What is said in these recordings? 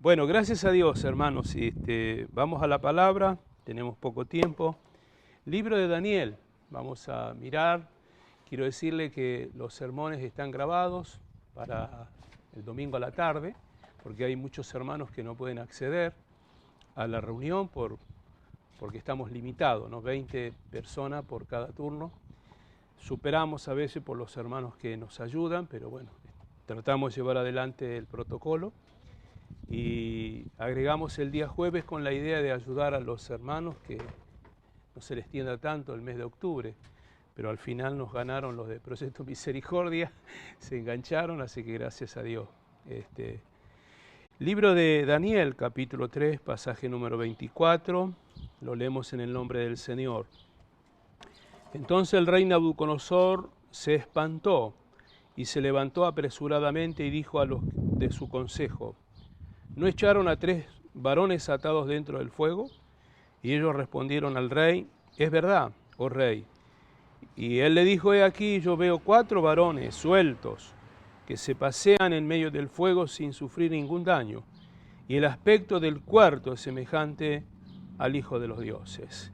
Bueno, gracias a Dios, hermanos. Vamos a la palabra, tenemos poco tiempo. Libro de Daniel, vamos a mirar. Quiero decirle que los sermones están grabados para el domingo a la tarde, porque hay muchos hermanos que no pueden acceder a la reunión porque estamos limitados, ¿no? 20 personas por cada turno. Superamos a veces por los hermanos que nos ayudan, pero bueno, tratamos de llevar adelante el protocolo. Y agregamos el día jueves con la idea de ayudar a los hermanos que no se les tienda tanto el mes de octubre, pero al final nos ganaron los de Proyecto Misericordia, se engancharon, así que gracias a Dios. Libro de Daniel, capítulo 3, pasaje número 24, lo leemos en el nombre del Señor. Entonces el rey Nabucodonosor se espantó y se levantó apresuradamente y dijo a los de su consejo: ¿no echaron a 3 varones atados dentro del fuego? Y ellos respondieron al rey: es verdad, oh rey. Y él le dijo: he aquí, yo veo 4 varones sueltos que se pasean en medio del fuego sin sufrir ningún daño, y el aspecto del cuarto es semejante al Hijo de los dioses.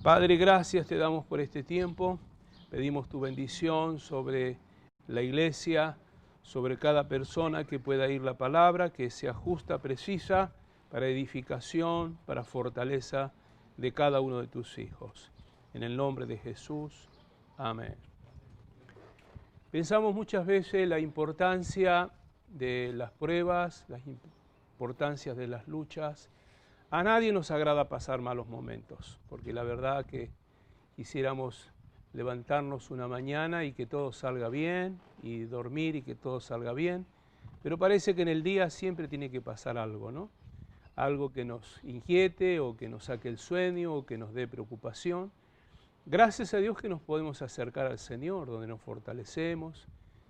Padre, gracias te damos por este tiempo, pedimos tu bendición sobre la iglesia, sobre cada persona que pueda oír la palabra, que sea justa, precisa, para edificación, para fortaleza de cada uno de tus hijos. En el nombre de Jesús, amén. Pensamos muchas veces la importancia de las pruebas, las importancias de las luchas. A nadie nos agrada pasar malos momentos, porque la verdad que quisiéramos levantarnos una mañana y que todo salga bien, y dormir y que todo salga bien, pero parece que en el día siempre tiene que pasar algo, ¿no? Algo que nos inquiete o que nos saque el sueño o que nos dé preocupación. Gracias a Dios que nos podemos acercar al Señor, donde nos fortalecemos,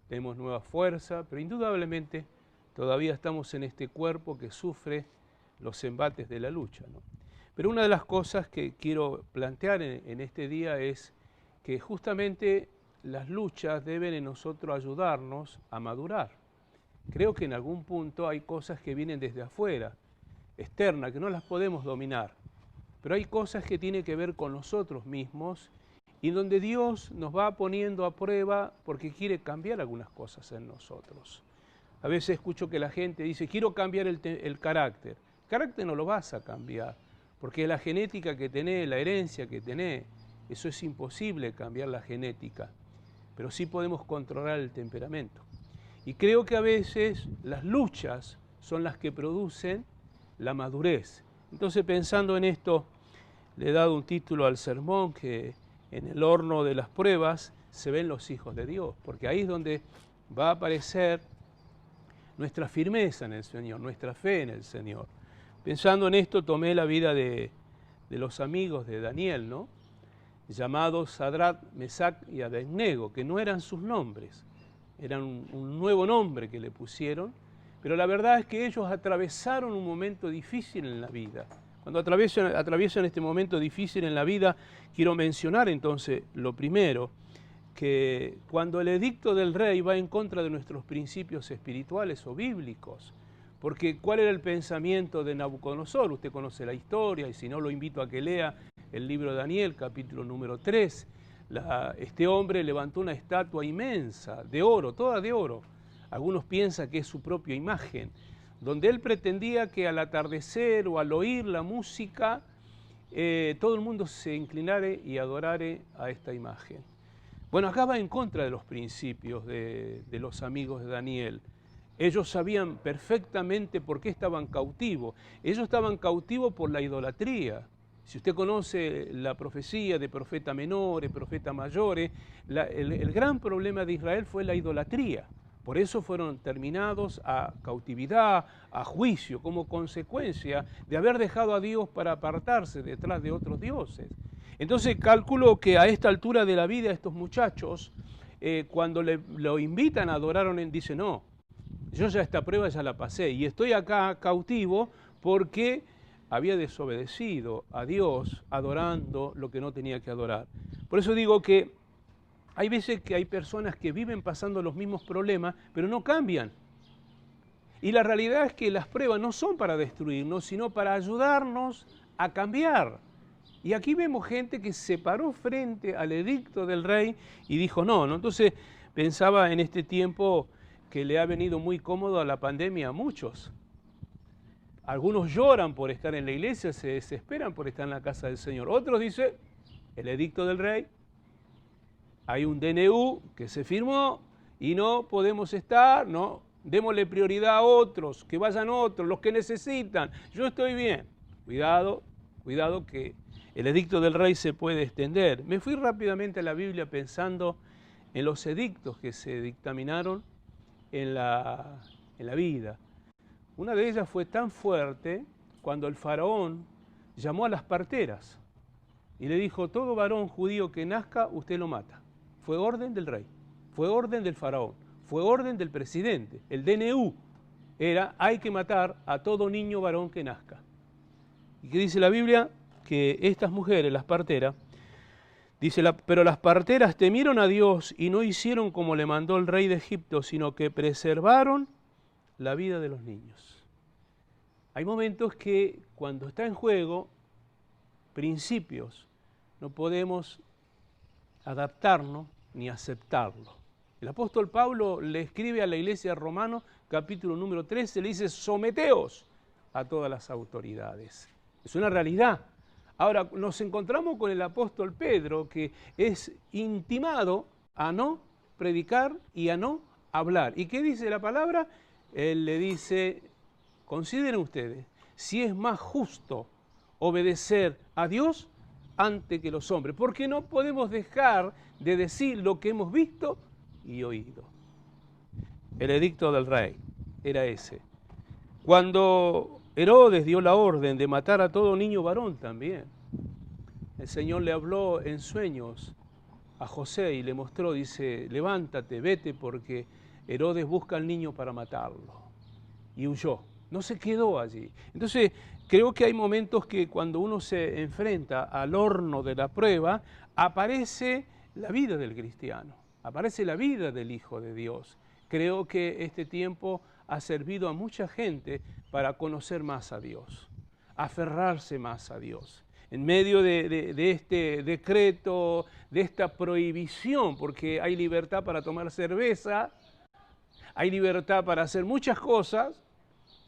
tenemos nueva fuerza, pero indudablemente todavía estamos en este cuerpo que sufre los embates de la lucha, ¿no? Pero una de las cosas que quiero plantear en este día es que justamente las luchas deben en nosotros ayudarnos a madurar. Creo que en algún punto hay cosas que vienen desde afuera, externas, que no las podemos dominar, pero hay cosas que tienen que ver con nosotros mismos y donde Dios nos va poniendo a prueba porque quiere cambiar algunas cosas en nosotros. A veces escucho que la gente dice: quiero cambiar el carácter. El carácter no lo vas a cambiar, porque la genética que tenés, la herencia que tenés, eso es imposible cambiar la genética, pero sí podemos controlar el temperamento. Y creo que a veces las luchas son las que producen la madurez. Entonces, pensando en esto, le he dado un título al sermón, que en el horno de las pruebas se ven los hijos de Dios, porque ahí es donde va a aparecer nuestra firmeza en el Señor, nuestra fe en el Señor. Pensando en esto, tomé la vida de los amigos de Daniel, ¿no? Llamados Sadrach, Mesach y Abednego, que no eran sus nombres, eran un nuevo nombre que le pusieron, pero la verdad es que ellos atravesaron un momento difícil en la vida. Cuando atraviesan este momento difícil en la vida, quiero mencionar entonces lo primero, que cuando el edicto del rey va en contra de nuestros principios espirituales o bíblicos, porque ¿cuál era el pensamiento de Nabucodonosor? Usted conoce la historia, y si no, lo invito a que lea el libro de Daniel, capítulo número 3. Este hombre levantó una estatua inmensa, de oro, toda de oro. Algunos piensan que es su propia imagen, donde él pretendía que al atardecer o al oír la música, todo el mundo se inclinara y adorara a esta imagen. Bueno, acá va en contra de los principios de los amigos de Daniel. Ellos sabían perfectamente por qué estaban cautivos. Ellos estaban cautivos por la idolatría. Si usted conoce la profecía de profeta menores, profeta mayores, el gran problema de Israel fue la idolatría. Por eso fueron terminados a cautividad, a juicio, como consecuencia de haber dejado a Dios para apartarse detrás de otros dioses. Entonces calculo que a esta altura de la vida estos muchachos, cuando lo invitan a adorar, dicen: no, yo ya esta prueba ya la pasé y estoy acá cautivo porque había desobedecido a Dios adorando lo que no tenía que adorar. Por eso digo que hay veces que hay personas que viven pasando los mismos problemas, pero no cambian. Y la realidad es que las pruebas no son para destruirnos, sino para ayudarnos a cambiar. Y aquí vemos gente que se paró frente al edicto del rey y dijo no. Entonces pensaba en este tiempo que le ha venido muy cómodo a la pandemia a muchos. Algunos lloran por estar en la iglesia, se desesperan por estar en la casa del Señor. Otros dicen, el edicto del rey, hay un DNU que se firmó y no podemos estar, no, démosle prioridad a otros, que vayan otros, los que necesitan. Yo estoy bien. Cuidado, cuidado que el edicto del rey se puede extender. Me fui rápidamente a la Biblia pensando en los edictos que se dictaminaron en la vida. Una de ellas fue tan fuerte cuando el faraón llamó a las parteras y le dijo, todo varón judío que nazca, usted lo mata. Fue orden del rey, fue orden del faraón, fue orden del presidente. El DNU era, hay que matar a todo niño varón que nazca. ¿Y qué dice la Biblia? Que estas mujeres, las parteras, dice, pero las parteras temieron a Dios y no hicieron como le mandó el rey de Egipto, sino que preservaron la vida de los niños. Hay momentos que cuando está en juego principios, no podemos adaptarnos ni aceptarlo. El apóstol Pablo le escribe a la iglesia romana, capítulo número 13, le dice, someteos a todas las autoridades. Es una realidad. Ahora, nos encontramos con el apóstol Pedro, que es intimado a no predicar y a no hablar. ¿Y qué dice la palabra? Él le dice, consideren ustedes, si es más justo obedecer a Dios antes que los hombres, porque no podemos dejar de decir lo que hemos visto y oído. El edicto del rey era ese. Cuando Herodes dio la orden de matar a todo niño varón también, el Señor le habló en sueños a José y le mostró, dice, levántate, vete, porque Herodes busca al niño para matarlo. Y huyó, no se quedó allí. Entonces, creo que hay momentos que cuando uno se enfrenta al horno de la prueba, aparece la vida del cristiano, aparece la vida del Hijo de Dios. Creo que este tiempo ha servido a mucha gente para conocer más a Dios, aferrarse más a Dios. En medio de este decreto, de esta prohibición, porque hay libertad para tomar cerveza, hay libertad para hacer muchas cosas,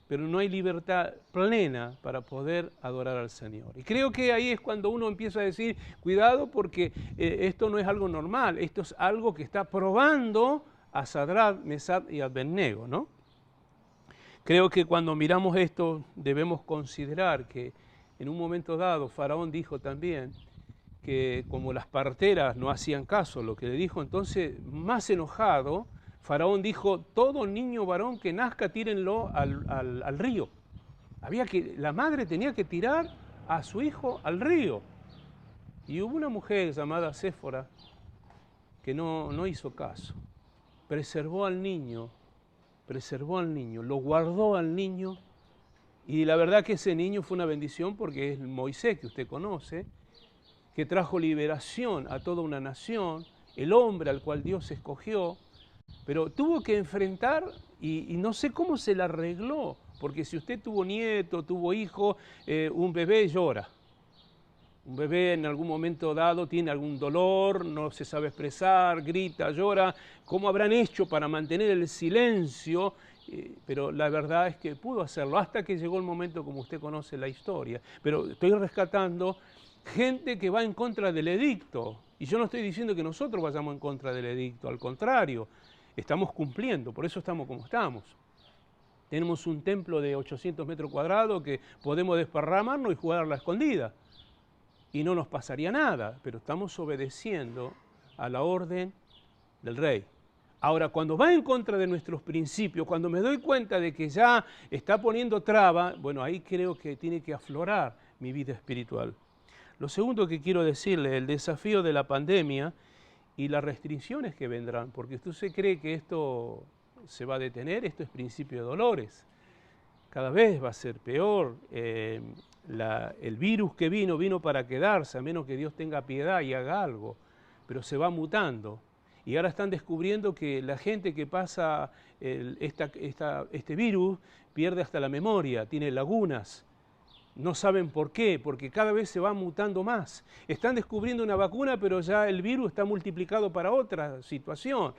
pero no hay libertad plena para poder adorar al Señor. Y creo que ahí es cuando uno empieza a decir, cuidado porque esto no es algo normal, esto es algo que está probando a Sadrach, Mesach y Abednego, ¿no? Creo que cuando miramos esto debemos considerar que en un momento dado Faraón dijo también que como las parteras no hacían caso a lo que le dijo, entonces más enojado, Faraón dijo, todo niño varón que nazca tírenlo al río. La madre tenía que tirar a su hijo al río. Y hubo una mujer llamada Séfora que no hizo caso. Preservó al niño, lo guardó al niño. Y la verdad que ese niño fue una bendición porque es Moisés, que usted conoce, que trajo liberación a toda una nación, el hombre al cual Dios escogió, pero tuvo que enfrentar, y no sé cómo se la arregló, porque si usted tuvo nieto, tuvo hijo, un bebé llora. Un bebé en algún momento dado tiene algún dolor, no se sabe expresar, grita, llora. ¿Cómo habrán hecho para mantener el silencio? Pero la verdad es que pudo hacerlo hasta que llegó el momento como usted conoce la historia. Pero estoy rescatando gente que va en contra del edicto. Y yo no estoy diciendo que nosotros vayamos en contra del edicto, al contrario, estamos cumpliendo, por eso estamos como estamos. Tenemos un templo de 800 metros cuadrados que podemos desparramarnos y jugar a la escondida. Y no nos pasaría nada, pero estamos obedeciendo a la orden del rey. Ahora, cuando va en contra de nuestros principios, cuando me doy cuenta de que ya está poniendo traba, bueno, ahí creo que tiene que aflorar mi vida espiritual. Lo segundo que quiero decirle, el desafío de la pandemia y las restricciones que vendrán, porque usted se cree que esto se va a detener, esto es principio de dolores. Cada vez va a ser peor. El virus que vino para quedarse, a menos que Dios tenga piedad y haga algo, pero se va mutando. Y ahora están descubriendo que la gente que pasa este virus pierde hasta la memoria, tiene lagunas. No saben por qué, porque cada vez se va mutando más. Están descubriendo una vacuna, pero ya el virus está multiplicado para otra situación.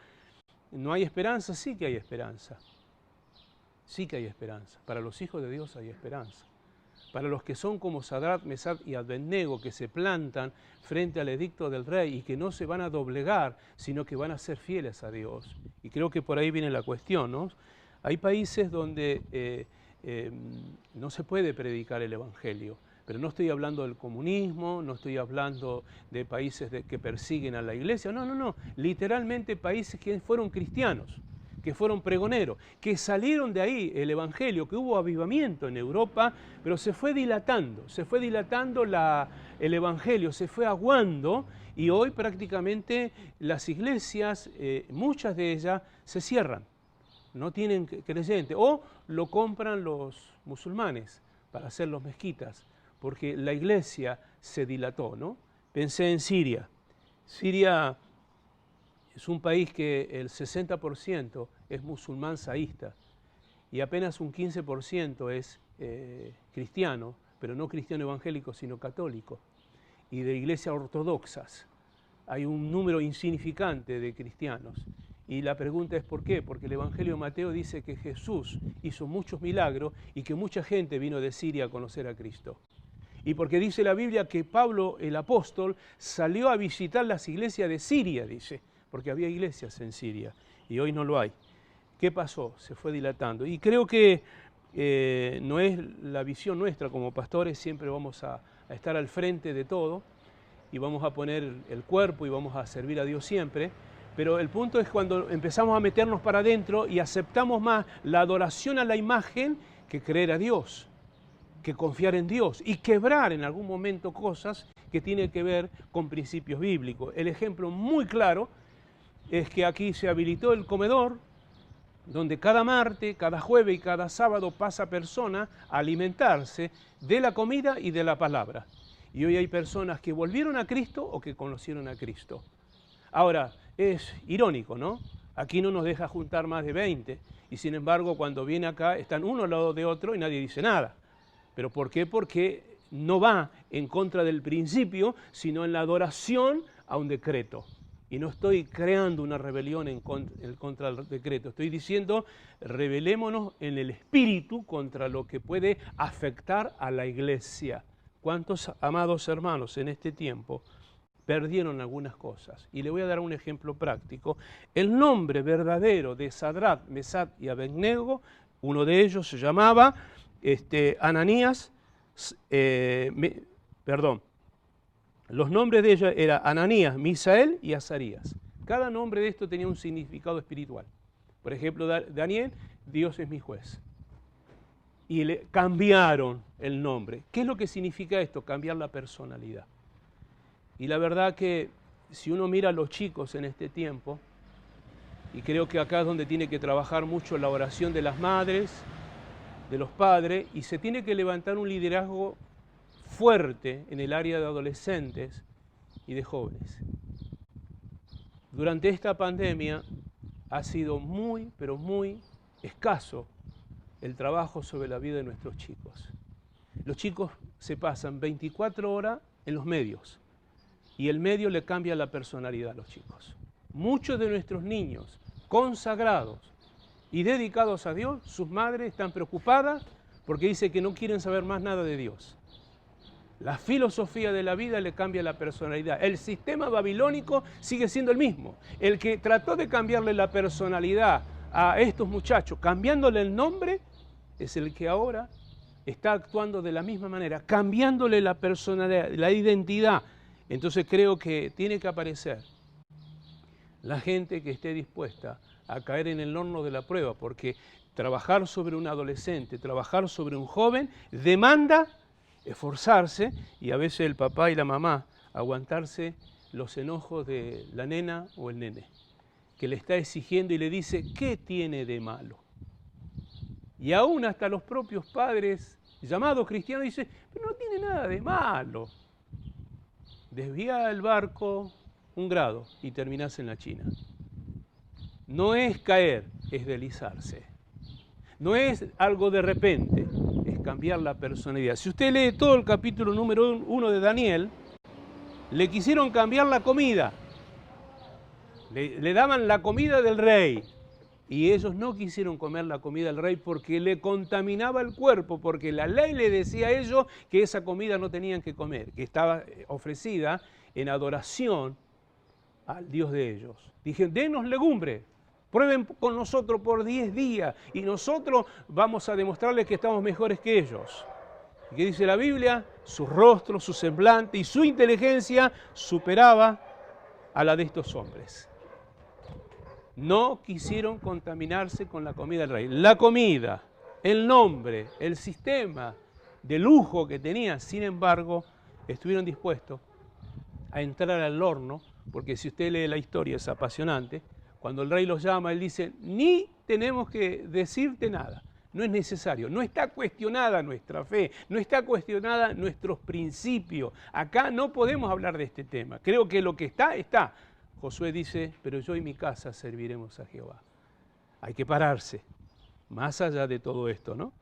¿No hay esperanza? Sí que hay esperanza. Sí que hay esperanza. Para los hijos de Dios hay esperanza. Para los que son como Sadrach, Mesach y Abednego, que se plantan frente al edicto del rey y que no se van a doblegar, sino que van a ser fieles a Dios. Y creo que por ahí viene la cuestión, ¿no? Hay países donde no se puede predicar el Evangelio, pero no estoy hablando del comunismo, no estoy hablando de países que persiguen a la iglesia, no, literalmente países que fueron cristianos, que fueron pregoneros, que salieron de ahí el Evangelio, que hubo avivamiento en Europa, pero se fue dilatando el Evangelio, se fue aguando y hoy prácticamente las iglesias, muchas de ellas, se cierran, no tienen creyentes, o lo compran los musulmanes para hacer los mezquitas, porque la iglesia se dilató, ¿no? Pensé en Siria. Siria es un país que el 60% es musulmán saísta y apenas un 15% es cristiano, pero no cristiano evangélico, sino católico, y de iglesias ortodoxas. Hay un número insignificante de cristianos. Y la pregunta es ¿por qué? Porque el Evangelio de Mateo dice que Jesús hizo muchos milagros y que mucha gente vino de Siria a conocer a Cristo. Y porque dice la Biblia que Pablo, el apóstol, salió a visitar las iglesias de Siria, dice, porque había iglesias en Siria y hoy no lo hay. ¿Qué pasó? Se fue dilatando. Y creo que no es la visión nuestra como pastores, siempre vamos a estar al frente de todo y vamos a poner el cuerpo y vamos a servir a Dios siempre. Pero el punto es cuando empezamos a meternos para adentro y aceptamos más la adoración a la imagen que creer a Dios, que confiar en Dios y quebrar en algún momento cosas que tienen que ver con principios bíblicos. El ejemplo muy claro es que aquí se habilitó el comedor, donde cada martes, cada jueves y cada sábado pasa persona a alimentarse de la comida y de la palabra. Y hoy hay personas que volvieron a Cristo o que conocieron a Cristo. Ahora, es irónico, ¿no? Aquí no nos deja juntar más de 20 y sin embargo cuando viene acá están uno al lado de otro y nadie dice nada. ¿Pero por qué? Porque no va en contra del principio, sino en la adoración a un decreto. Y no estoy creando una rebelión en contra del decreto, estoy diciendo rebelémonos en el espíritu contra lo que puede afectar a la iglesia. ¿Cuántos amados hermanos en este tiempo perdieron algunas cosas? Y le voy a dar un ejemplo práctico. El nombre verdadero de Sadrach, Mesach y Abednego, uno de ellos se llamaba Ananías, los nombres de ellos eran Ananías, Misael y Azarías. Cada nombre de esto tenía un significado espiritual. Por ejemplo, Daniel, Dios es mi juez. Y le cambiaron el nombre. ¿Qué es lo que significa esto? Cambiar la personalidad. Y la verdad que si uno mira a los chicos en este tiempo, y creo que acá es donde tiene que trabajar mucho la oración de las madres, de los padres, y se tiene que levantar un liderazgo fuerte en el área de adolescentes y de jóvenes. Durante esta pandemia ha sido muy, pero muy escaso el trabajo sobre la vida de nuestros chicos. Los chicos se pasan 24 horas en los medios y el medio le cambia la personalidad a los chicos. Muchos de nuestros niños consagrados y dedicados a Dios, sus madres están preocupadas porque dicen que no quieren saber más nada de Dios. La filosofía de la vida le cambia la personalidad. El sistema babilónico sigue siendo el mismo. El que trató de cambiarle la personalidad a estos muchachos, cambiándole el nombre, es el que ahora está actuando de la misma manera, cambiándole la personalidad, la identidad. Entonces creo que tiene que aparecer la gente que esté dispuesta a caer en el horno de la prueba, porque trabajar sobre un adolescente, trabajar sobre un joven, demanda esforzarse y a veces el papá y la mamá aguantarse los enojos de la nena o el nene, que le está exigiendo y le dice, ¿qué tiene de malo? Y aún hasta los propios padres llamados cristianos dicen, pero no tiene nada de malo. Desvía el barco un grado y terminás en la China. no es caer, es deslizarse. No es algo de repente, es cambiar la personalidad. Si usted lee todo el capítulo número 1 de Daniel, le quisieron cambiar la comida. Le daban la comida del rey. Y ellos no quisieron comer la comida del rey porque le contaminaba el cuerpo, porque la ley le decía a ellos que esa comida no tenían que comer, que estaba ofrecida en adoración al Dios de ellos. Dijeron, denos legumbre, prueben con nosotros por 10 días y nosotros vamos a demostrarles que estamos mejores que ellos. ¿Y qué dice la Biblia? Su rostro, su semblante y su inteligencia superaba a la de estos hombres. No quisieron contaminarse con la comida del rey. La comida, el nombre, el sistema de lujo que tenían, sin embargo, estuvieron dispuestos a entrar al horno, porque si usted lee la historia es apasionante. Cuando el rey los llama, él dice, ni tenemos que decirte nada, no es necesario, no está cuestionada nuestra fe, no está cuestionada nuestros principios. Acá no podemos hablar de este tema, creo que lo que está, está. Josué dice, pero yo y mi casa serviremos a Jehová. Hay que pararse, más allá de todo esto, ¿no?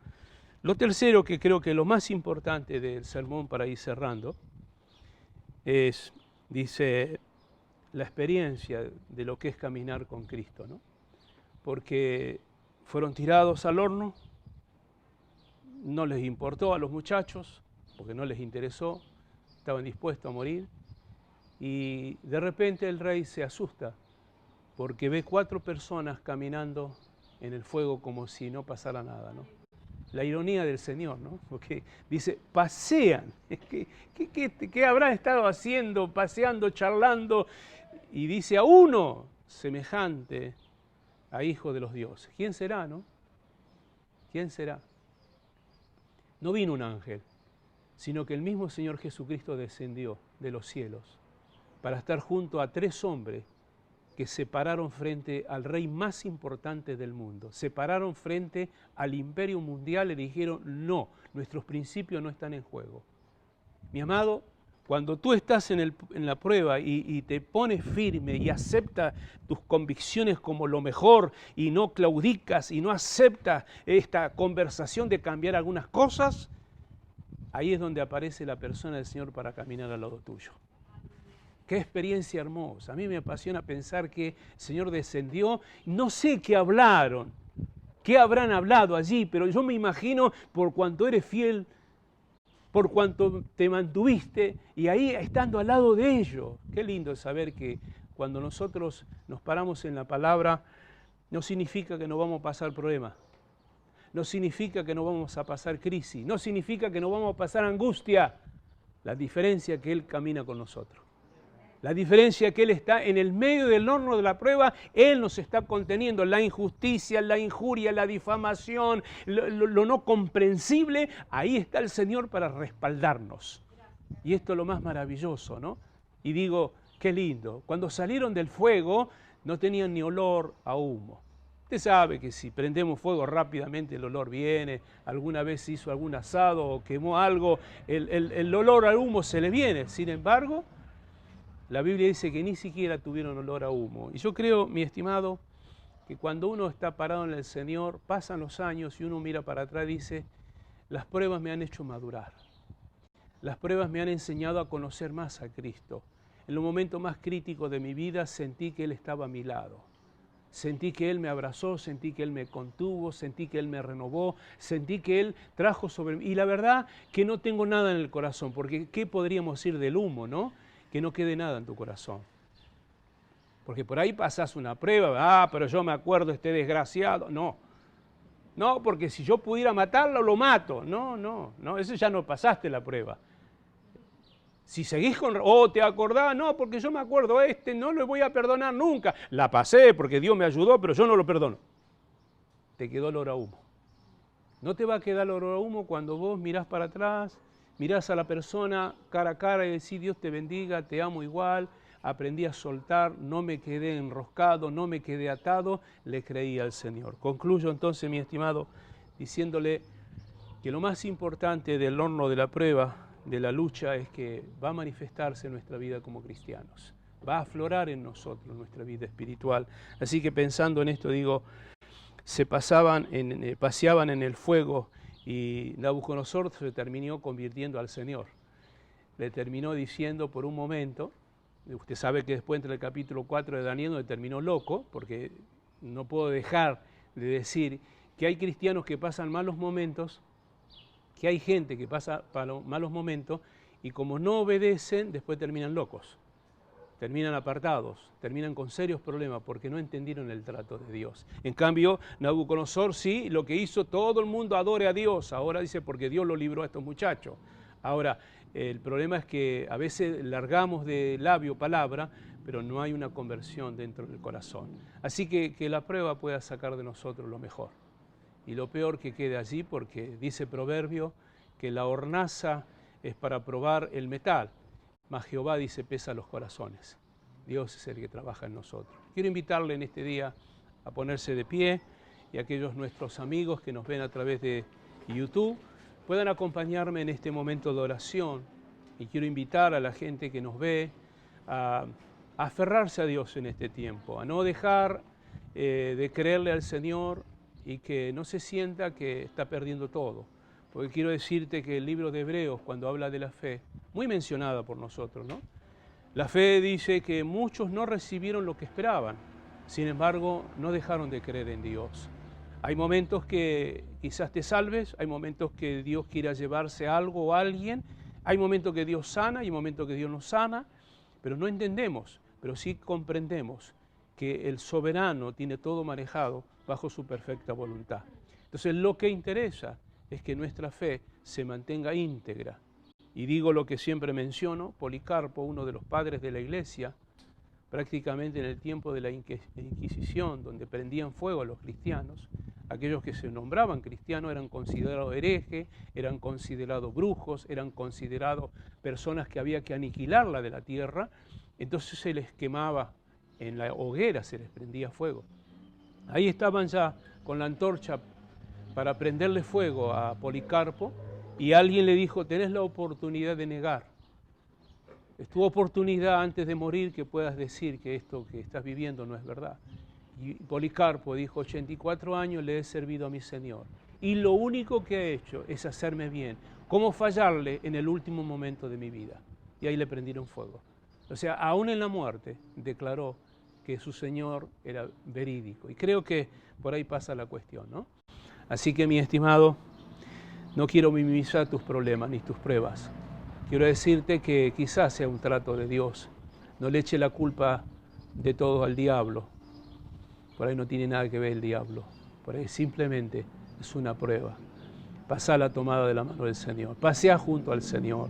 Lo tercero, que creo que es lo más importante del sermón para ir cerrando, es, dice, la experiencia de lo que es caminar con Cristo, ¿no? Porque fueron tirados al horno, no les importó a los muchachos, porque no les interesó, estaban dispuestos a morir. Y de repente el rey se asusta porque ve 4 personas caminando en el fuego como si no pasara nada, ¿no? La ironía del Señor, ¿no? Porque dice, pasean. ¿Qué habrán estado haciendo, paseando, charlando? Y dice, a uno semejante a hijo de los dioses. ¿Quién será, no? ¿Quién será? No vino un ángel, sino que el mismo Señor Jesucristo descendió de los cielos para estar junto a 3 hombres que se pararon frente al rey más importante del mundo, se pararon frente al imperio mundial y le dijeron, no, nuestros principios no están en juego. Mi amado, cuando tú estás en la prueba y te pones firme y aceptas tus convicciones como lo mejor y no claudicas y no aceptas esta conversación de cambiar algunas cosas, ahí es donde aparece la persona del Señor para caminar al lado tuyo. Qué experiencia hermosa. A mí me apasiona pensar que el Señor descendió. No sé qué hablaron, qué habrán hablado allí, pero yo me imagino por cuanto eres fiel, por cuanto te mantuviste y ahí estando al lado de ellos. Qué lindo saber que cuando nosotros nos paramos en la palabra, no significa que no vamos a pasar problemas, no significa que no vamos a pasar crisis, no significa que no vamos a pasar angustia. La diferencia es que Él camina con nosotros. La diferencia es que Él está en el medio del horno de la prueba, Él nos está conteniendo la injusticia, la injuria, la difamación, lo no comprensible. Ahí está el Señor para respaldarnos. Y esto es lo más maravilloso, ¿no? Y digo, qué lindo. Cuando salieron del fuego no tenían ni olor a humo. Usted sabe que si prendemos fuego rápidamente el olor viene, alguna vez hizo algún asado o quemó algo, el olor al humo se le viene. Sin embargo, la Biblia dice que ni siquiera tuvieron olor a humo. Y yo creo, mi estimado, que cuando uno está parado en el Señor, pasan los años y uno mira para atrás y dice, las pruebas me han hecho madurar. Las pruebas me han enseñado a conocer más a Cristo. En los momentos más críticos de mi vida sentí que Él estaba a mi lado. Sentí que Él me abrazó, sentí que Él me contuvo, sentí que Él me renovó, sentí que Él trajo sobre mí. Y la verdad que no tengo nada en el corazón, porque ¿qué podríamos decir del humo, no? Que no quede nada en tu corazón. Porque por ahí pasás una prueba, pero yo me acuerdo este desgraciado. No, porque si yo pudiera matarlo, lo mato. No, eso ya no pasaste la prueba. Si seguís con, te acordás, no, porque yo me acuerdo no lo voy a perdonar nunca. La pasé porque Dios me ayudó, pero yo no lo perdono. Te quedó el olor a humo. No te va a quedar el olor a humo cuando vos mirás para atrás, mirás a la persona cara a cara y decís, Dios te bendiga, te amo igual, aprendí a soltar, no me quedé enroscado, no me quedé atado, le creí al Señor. Concluyo entonces, mi estimado, diciéndole que lo más importante del horno de la prueba, de la lucha, es que va a manifestarse en nuestra vida como cristianos. va a aflorar en nosotros nuestra vida espiritual. Así que pensando en esto, digo, se paseaban en el fuego y Nabucodonosor se terminó convirtiendo al Señor. Le terminó diciendo por un momento, usted sabe que después entre el capítulo 4 de Daniel donde terminó loco, porque no puedo dejar de decir que hay cristianos que pasan malos momentos, que hay gente que pasa malos momentos y como no obedecen, después terminan locos, terminan apartados, terminan con serios problemas porque no entendieron el trato de Dios. En cambio, Nabucodonosor sí, lo que hizo, todo el mundo adore a Dios. Ahora dice, porque Dios lo libró a estos muchachos. Ahora, el problema es que a veces largamos de labio palabra, pero no hay una conversión dentro del corazón. Así que la prueba pueda sacar de nosotros lo mejor. Y lo peor que quede allí, porque dice Proverbio que la hornaza es para probar el metal, mas Jehová dice pesa los corazones. Dios es el que trabaja en nosotros. Quiero invitarle en este día a ponerse de pie y a aquellos nuestros amigos que nos ven a través de YouTube puedan acompañarme en este momento de oración. Y quiero invitar a la gente que nos ve a aferrarse a Dios en este tiempo, a no dejar de creerle al Señor y que no se sienta que está perdiendo todo. Porque quiero decirte que el libro de Hebreos, cuando habla de la fe, muy mencionada por nosotros, ¿no? La fe dice que muchos no recibieron lo que esperaban, sin embargo, no dejaron de creer en Dios. Hay momentos que quizás te salves, hay momentos que Dios quiera llevarse algo o a alguien, hay momentos que Dios sana, hay momentos que Dios no sana, pero no entendemos, pero sí comprendemos que el soberano tiene todo manejado bajo su perfecta voluntad. Entonces, lo que interesa es que nuestra fe se mantenga íntegra. Y digo lo que siempre menciono, Policarpo, uno de los padres de la Iglesia, prácticamente en el tiempo de la Inquisición, donde prendían fuego a los cristianos, aquellos que se nombraban cristianos eran considerados herejes, eran considerados brujos, eran considerados personas que había que aniquilarla de la tierra, entonces se les quemaba en la hoguera, se les prendía fuego. Ahí estaban ya con la antorcha para prenderle fuego a Policarpo y alguien le dijo, tenés la oportunidad de negar. Es tu oportunidad antes de morir que puedas decir que esto que estás viviendo no es verdad. Y Policarpo dijo, 84 años le he servido a mi Señor y lo único que he hecho es hacerme bien. ¿Cómo fallarle en el último momento de mi vida? Y ahí le prendieron fuego. O sea, aún en la muerte declaró que su Señor era verídico. Y creo que por ahí pasa la cuestión, ¿no? Así que, mi estimado, no quiero minimizar tus problemas ni tus pruebas. Quiero decirte que quizás sea un trato de Dios. No le eche la culpa de todo al diablo. Por ahí no tiene nada que ver el diablo. Por ahí simplemente es una prueba. Pasá la tomada de la mano del Señor. Pasea junto al Señor.